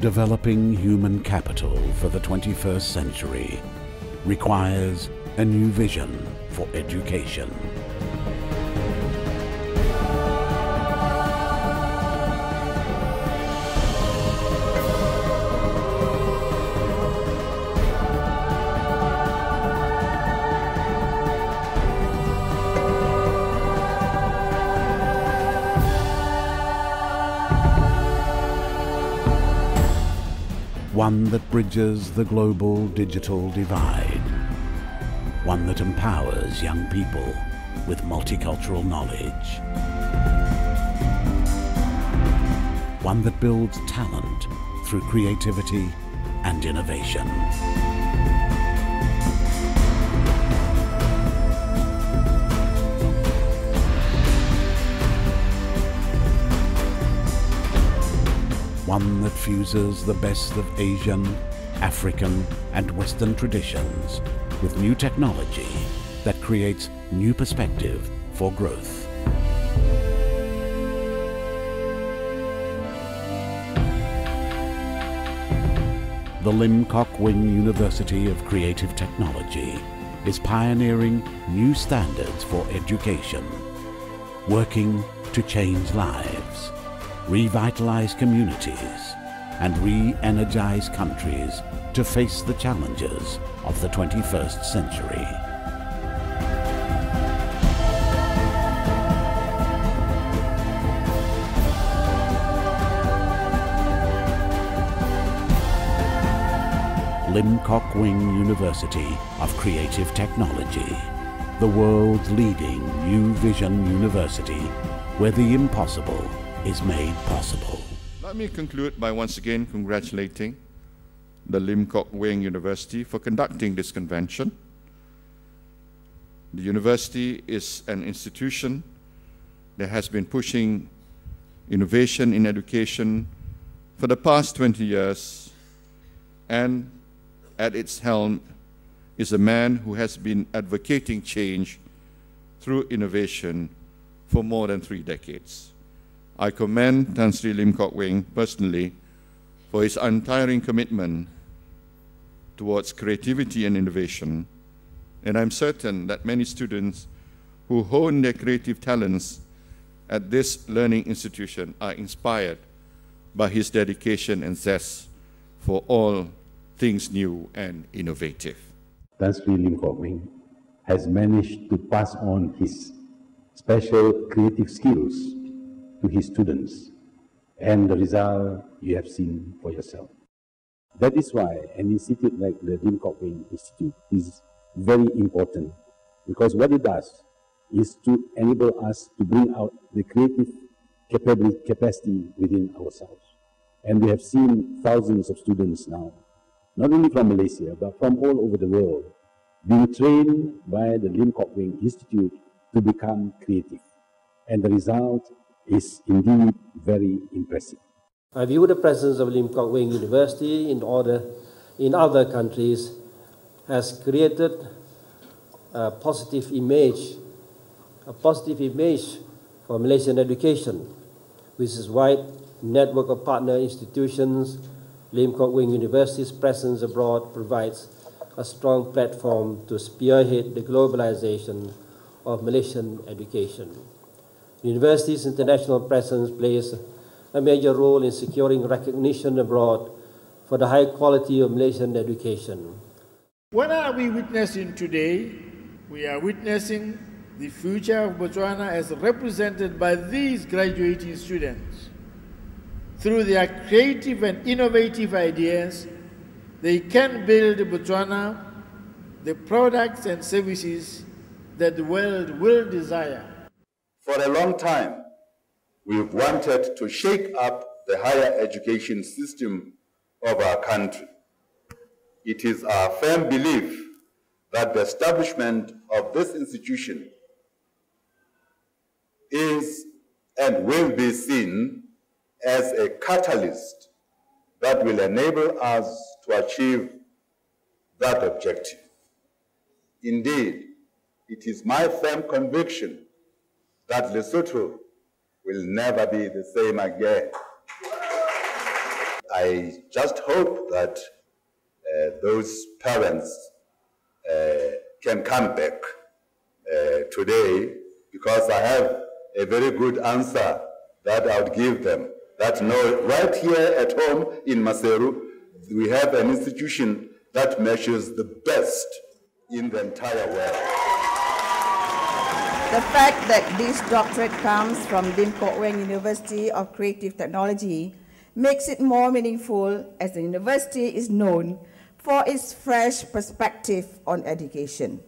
Developing human capital for the 21st century requires a new vision for education. One that bridges the global digital divide. One that empowers young people with multicultural knowledge. One that builds talent through creativity and innovation. One that fuses the best of Asian, African and Western traditions with new technology that creates new perspective for growth. The Lim Kok Wing University of Creative Technology is pioneering new standards for education, working to change lives, revitalize communities, and re-energize countries to face the challenges of the 21st century. Lim Kok Wing University of Creative Technology, the world's leading new vision university where the impossible is made possible. Let me conclude by once again congratulating the Lim Kok Wing University for conducting this convention. The university is an institution that has been pushing innovation in education for the past 20 years, and at its helm is a man who has been advocating change through innovation for more than 3 decades. I commend Tan Sri Lim Kok Wing personally for his untiring commitment towards creativity and innovation, and I'm certain that many students who hone their creative talents at this learning institution are inspired by his dedication and zest for all things new and innovative. Tan Sri Lim Kok Wing has managed to pass on his special creative skills to his students, and the result you have seen for yourself. That is why an institute like the Lim Kok Wing Institute is very important, because what it does is to enable us to bring out the creative capacity within ourselves. And we have seen thousands of students now, not only from Malaysia, but from all over the world, being trained by the Lim Kok Wing Institute to become creative. And the result is indeed very impressive. I view the presence of Lim Kok Wing University in other countries has created a positive image for Malaysian education, with its wide network of partner institutions. Lim Kok Wing University's presence abroad provides a strong platform to spearhead the globalization of Malaysian education. The university's international presence plays a major role in securing recognition abroad for the high quality of Malaysian education. What are we witnessing today? We are witnessing the future of Botswana as represented by these graduating students. Through their creative and innovative ideas, they can build Botswana the products and services that the world will desire. For a long time, we've wanted to shake up the higher education system of our country. It is our firm belief that the establishment of this institution is and will be seen as a catalyst that will enable us to achieve that objective. Indeed, it is my firm conviction that Lesotho will never be the same again. I just hope that those parents can come back today, because I have a very good answer that I would give them. That no, right here at home in Maseru, we have an institution that measures the best in the entire world. The fact that this doctorate comes from Lim Kok Weng University of Creative Technology makes it more meaningful, as the university is known for its fresh perspective on education.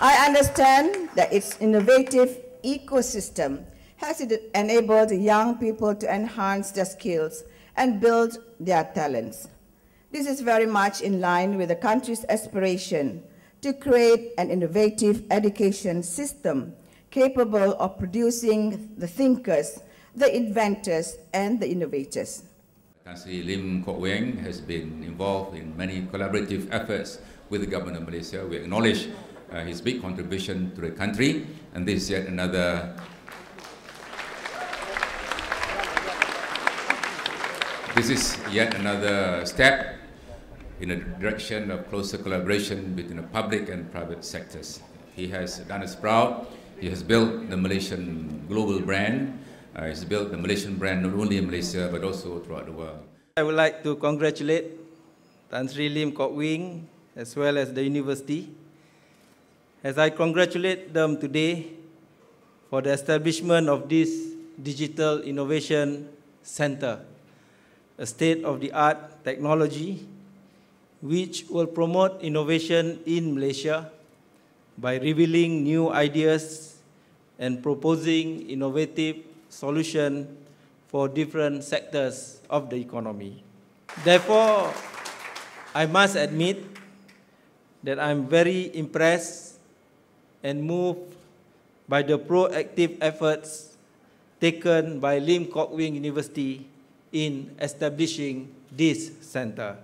I understand that its innovative ecosystem has enabled young people to enhance their skills and build their talents. This is very much in line with the country's aspiration to create an innovative education system capable of producing the thinkers, the inventors, and the innovators. Country Lim Kok Weng has been involved in many collaborative efforts with the government of Malaysia. We acknowledge his big contribution to the country, and this is yet another step in the direction of closer collaboration between the public and private sectors. He has done us proud. He has built the Malaysian global brand. He's built the Malaysian brand not only in Malaysia but also throughout the world. I would like to congratulate Tan Sri Lim Kok Weng as well as the university, as I congratulate them today for the establishment of this Digital Innovation Center, a state-of-the-art technology which will promote innovation in Malaysia by revealing new ideas and proposing innovative solutions for different sectors of the economy. Therefore, I must admit that I'm very impressed and moved by the proactive efforts taken by Lim Kok Weng University in establishing this center.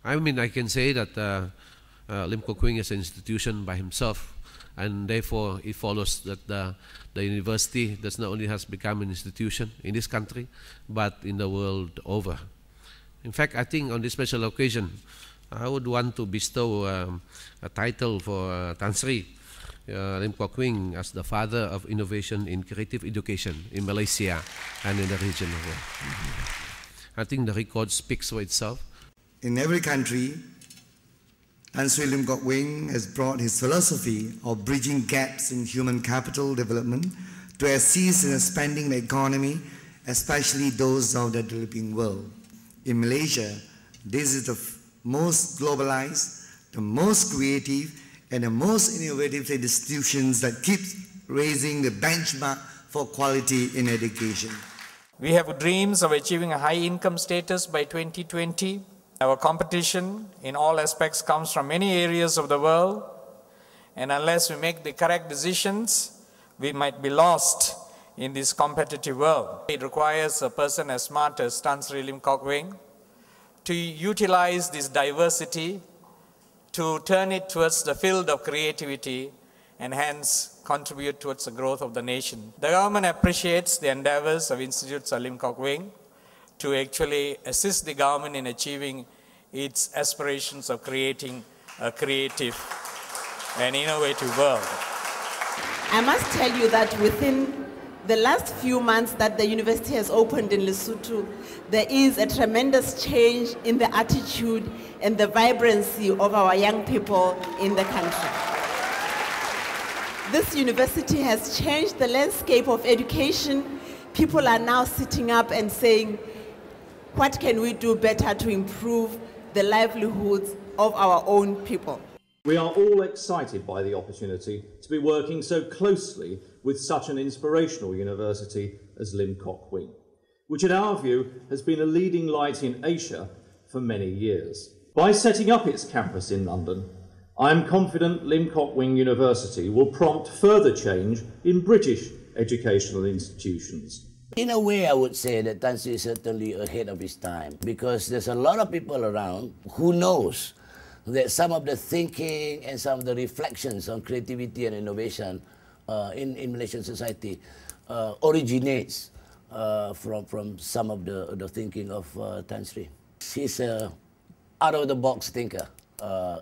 I mean, I can say that Lim Kok Weng is an institution by himself, and therefore it follows that the university does not only has become an institution in this country, but in the world over. In fact, I think on this special occasion, I would want to bestow a title for Tan Sri Lim Kok Weng as the father of innovation in creative education in Malaysia and in the region of the world. I think the record speaks for itself. In every country, Tan Sri Lim Kok Weng has brought his philosophy of bridging gaps in human capital development to assist in expanding the economy, especially those of the developing world. In Malaysia, this is the most globalized, the most creative, and the most innovative institutions that keep raising the benchmark for quality in education. We have dreams of achieving a high income status by 2020. Our competition in all aspects comes from many areas of the world, and unless we make the correct decisions, we might be lost in this competitive world. It requires a person as smart as Tan Sri Lim Kok Weng to utilize this diversity to turn it towards the field of creativity and hence contribute towards the growth of the nation. The government appreciates the endeavors of Institute Lim Kok Weng to actually assist the government in achieving its aspirations of creating a creative and innovative world. I must tell you that within the last few months that the university has opened in Lesotho, there is a tremendous change in the attitude and the vibrancy of our young people in the country. This university has changed the landscape of education. People are now sitting up and saying, what can we do better to improve the livelihoods of our own people? We are all excited by the opportunity to be working so closely with such an inspirational university as Lim Kok Weng, which in our view has been a leading light in Asia for many years. By setting up its campus in London, I am confident Lim Kok Weng University will prompt further change in British educational institutions. In a way, I would say that Tan Sri is certainly ahead of his time, because there's a lot of people around who knows that some of the thinking and some of the reflections on creativity and innovation in Malaysian society originates from some of the thinking of Tan Sri. He's a out-of-the-box thinker,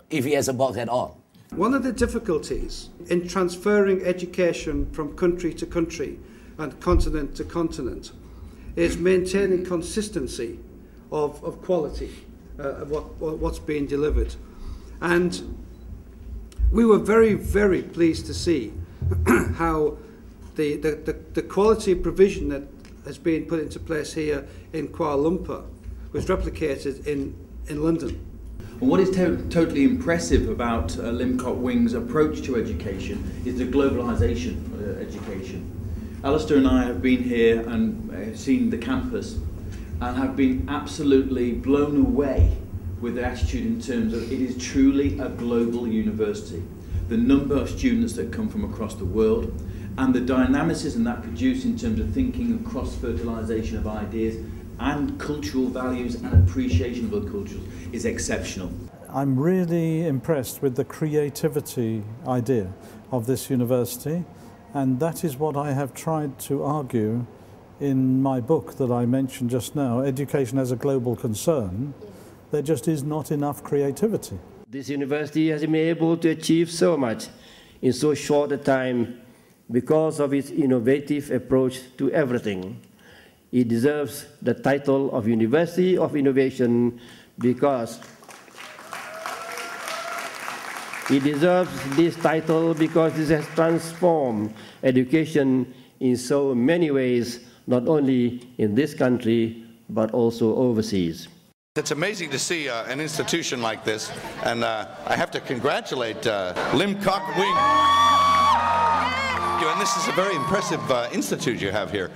if he has a box at all. One of the difficulties in transferring education from country to country and continent to continent is maintaining consistency of quality, what's being delivered. And we were very, very pleased to see how the quality provision that has been put into place here in Kuala Lumpur was replicated in London. And what is totally impressive about Lim Kok Wing's approach to education is the globalisation of education. Alistair and I have been here and seen the campus and have been absolutely blown away with the attitude in terms of it is truly a global university. The number of students that come from across the world and the dynamicism that produces in terms of thinking and cross-fertilisation of ideas and cultural values and appreciation of the cultures is exceptional. I'm really impressed with the creativity idea of this university, and that is what I have tried to argue in my book that I mentioned just now, Education as a Global Concern. There just is not enough creativity. This university has been able to achieve so much in so short a time because of its innovative approach to everything. It deserves the title of University of Innovation because it deserves this title because it has transformed education in so many ways, not only in this country, but also overseas. It's amazing to see an institution like this, and I have to congratulate Lim Kok Wing. And this is a very impressive institute you have here.